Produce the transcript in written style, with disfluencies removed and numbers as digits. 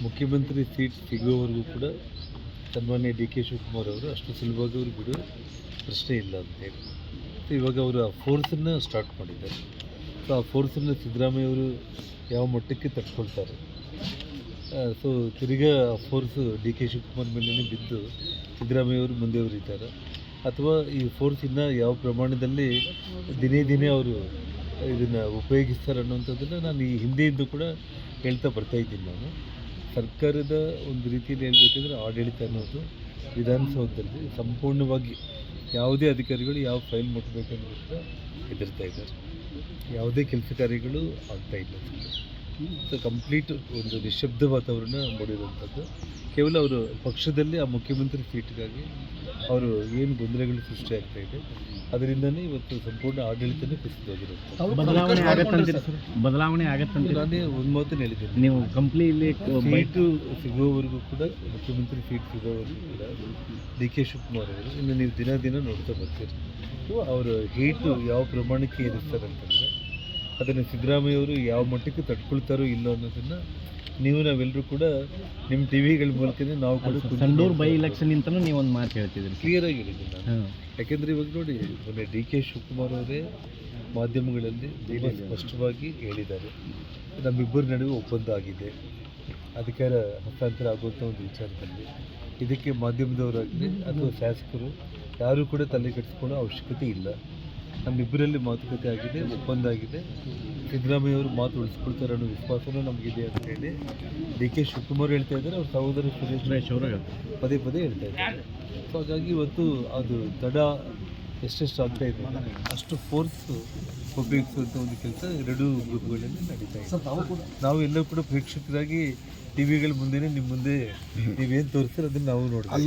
ಮುಖ್ಯಮಂತ್ರಿ ಸೀಟ್ ಸಿಗುವವರೆಗೂ ಕೂಡ ಸನ್ಮಾನ್ಯ ಡಿ ಕೆ ಶಿವಕುಮಾರ್ ಅವರು ಅಷ್ಟು ಸುಲಭವಾಗಿ ಅವರು ಬಿಡೋ ಪ್ರಶ್ನೆ ಇಲ್ಲ ಅಂತೇಳಿ. ಇವಾಗ ಅವರು ಆ ಫೋರ್ಸನ್ನು ಸ್ಟಾರ್ಟ್ ಮಾಡಿದ್ದಾರೆ. ಸೊ ಆ ಫೋರ್ಸನ್ನು ಸಿದ್ದರಾಮಯ್ಯ ಅವರು ಯಾವ ಮಟ್ಟಕ್ಕೆ ತಟ್ಕೊಳ್ತಾರೆ. ಸೊ ತಿರ್ಗಾ ಆ ಫೋರ್ಸು ಡಿ ಕೆ ಶಿವಕುಮಾರ್ ಮೇಲೇ ಬಿದ್ದು ಸಿದ್ದರಾಮಯ್ಯ ಅವರು ಮುಂದೆ ಬರೀತಾರೆ, ಅಥವಾ ಈ ಫೋರ್ಸ್ ಇನ್ನೂ ಯಾವ ಪ್ರಮಾಣದಲ್ಲಿ ದಿನೇ ದಿನೇ ಅವರು ಇದನ್ನು ಉಪಯೋಗಿಸ್ತಾರೆ ಅನ್ನೋಂಥದ್ದನ್ನು ನಾನು ಈ ಹಿಂದೆಯಿಂದ ಕೂಡ ಹೇಳ್ತಾ ಬರ್ತಾಯಿದ್ದೀನಿ. ನಾನು ಸರ್ಕಾರದ ಒಂದು ರೀತಿಯಲ್ಲಿ ಹೇಳಬೇಕಂದ್ರೆ ಆಡಳಿತ ಅನ್ನೋದು ವಿಧಾನಸೌಧದಲ್ಲಿ ಸಂಪೂರ್ಣವಾಗಿ ಯಾವುದೇ ಅಧಿಕಾರಿಗಳು ಯಾವ ಫೈಲ್ ಮುಟ್ಟಬೇಕನ್ನೋದನ್ನ ಹೆದರ್ತಾ ಇದ್ದಾರೆ. ಯಾವುದೇ ಕೆಲಸ ಕಾರ್ಯಗಳು ಆಗ್ತಾಯಿಲ್ಲ. ಸೊ ಕಂಪ್ಲೀಟ್ ಒಂದು ನಿಶಬ್ದ ವಾತಾವರಣ ಮೂಡಿರುವಂಥದ್ದು. ಕೇವಲ ಅವರು ಪಕ್ಷದಲ್ಲಿ ಆ ಮುಖ್ಯಮಂತ್ರಿ ಸೀಟ್ಗಾಗಿ ಅವರು ಏನು ಗೊಂದಲಗಳು ಸೃಷ್ಟಿಯಾಗ್ತಾ ಇದೆ, ಅದರಿಂದನೇ ಇವತ್ತು ಸಂಪೂರ್ಣ ಆಡಳಿತನೇ ಕುಸಿದೋಗಿರುತ್ತೆ. ಬದಲಾವಣೆ ಆಗತ್ತಂತ ನಾನೇ ಒಂದು ಮಾತನ್ನು ಹೇಳಿದ್ದೀನಿ. ನೀವು ಕಂಪ್ಲೀಟ್ಲಿ ಸೀಟು ಸಿಗುವವರೆಗೂ ಕೂಡ, ಮುಖ್ಯಮಂತ್ರಿ ಸೀಟ್ ಸಿಗೋವರೆಗೂ ಕೂಡ ಡಿ ಕೆ ಶಿವಕುಮಾರ್ ಅವರು ಇನ್ನು ನೀವು ದಿನ ದಿನ ನೋಡ್ತಾ ಬರ್ತೀರಿ. ಅವರು ಹೀಟು ಯಾವ ಪ್ರಮಾಣಕ್ಕೆ ಇರಿಸ್ತಾರೆ ಅಂತಂದರೆ ಅದನ್ನು ಸಿದ್ದರಾಮಯ್ಯ ಅವರು ಯಾವ ಮಟ್ಟಕ್ಕೆ ತಡ್ಕೊಳ್ತಾರೋ ಇಲ್ಲೋ ಅನ್ನೋದನ್ನು ನಾವೆಲ್ಲರೂ ಕೂಡ ನಿಮ್ಮ ಟಿ ವಿಗಳ ಮೂಲಕನೇ ನಾವು ಕೂಡ ಸಂಡೂರು ಬೈ ಎಲೆಕ್ಷನ್ ನಿಂತನೂ ನೀವು ಒಂದು ಮಾತು ಹೇಳ್ತಿದ್ರಿ. ಕ್ಲಿಯರಾಗಿ ಹೇಳಿದ್ದೀನಿ ನಾನು. ಯಾಕೆಂದರೆ ಇವಾಗ ನೋಡಿ, ಮೊನ್ನೆ ಡಿ ಕೆ ಶಿವಕುಮಾರ್ ಅವರೇ ಮಾಧ್ಯಮಗಳಲ್ಲಿ ತುಂಬ ಸ್ಪಷ್ಟವಾಗಿ ಹೇಳಿದ್ದಾರೆ, ನಮ್ಮಿಬ್ಬರ ನಡುವೆ ಒಪ್ಪಂದ ಆಗಿದೆ ಅಧಿಕಾರ ಹಸ್ತಾಂತರ ಆಗುವಂಥ ಒಂದು ವಿಚಾರದಲ್ಲಿ. ಇದಕ್ಕೆ ಮಾಧ್ಯಮದವರಾಗಲಿ ಅಥವಾ ಶಾಸಕರು ಯಾರೂ ಕೂಡ ತಲೆ ಕೆಡಿಸ್ಕೊಳ್ಳೋ ಅವಶ್ಯಕತೆ ಇಲ್ಲ. ನಮ್ಮಿಬ್ಬರಲ್ಲಿ ಮಾತುಕತೆ ಆಗಿದೆ, ಒಪ್ಪಂದ ಆಗಿದೆ. ಸಿದ್ದರಾಮಯ್ಯ ಅವರು ಮಾತು ಉಳಿಸ್ಕೊಳ್ತಾರೆ ಅನ್ನೋ ವಿಶ್ವಾಸನೂ ನಮಗಿದೆ ಅಂತ ಹೇಳಿ ಡಿ ಕೆ ಶಿವಕುಮಾರ್ ಹೇಳ್ತಾ ಇದ್ದಾರೆ. ಅವ್ರ ಸಹೋದರ ಸುರೇಶ್ ಅವರು ಪದೇ ಪದೇ ಹೇಳ್ತಾ ಇದ್ದಾರೆ. ಸೊ ಹಾಗಾಗಿ ಇವತ್ತು ಅದು ತಡ ಎಷ್ಟೆಷ್ಟು ಆಗ್ತಾ ಇದೆ ಅಷ್ಟು ಫೋರ್ಸ್ ಉಪಯೋಗಿಸುವಂಥ ಒಂದು ಕೆಲಸ ಎರಡೂ ಗ್ರೂಪ್ಗಳಲ್ಲಿ ನಡೀತಾ ಇದೆ. ನಾವು ಎಲ್ಲರೂ ಕೂಡ ಪ್ರೇಕ್ಷಕರಾಗಿ ಟಿ ವಿಗಳ ಮುಂದೆನೇ ನಿಮ್ಮ ಮುಂದೆ ನೀವೇನು ತೋರಿಸ್ತಾರೆ ಅದನ್ನು ನಾವು ನೋಡ್ತೀವಿ.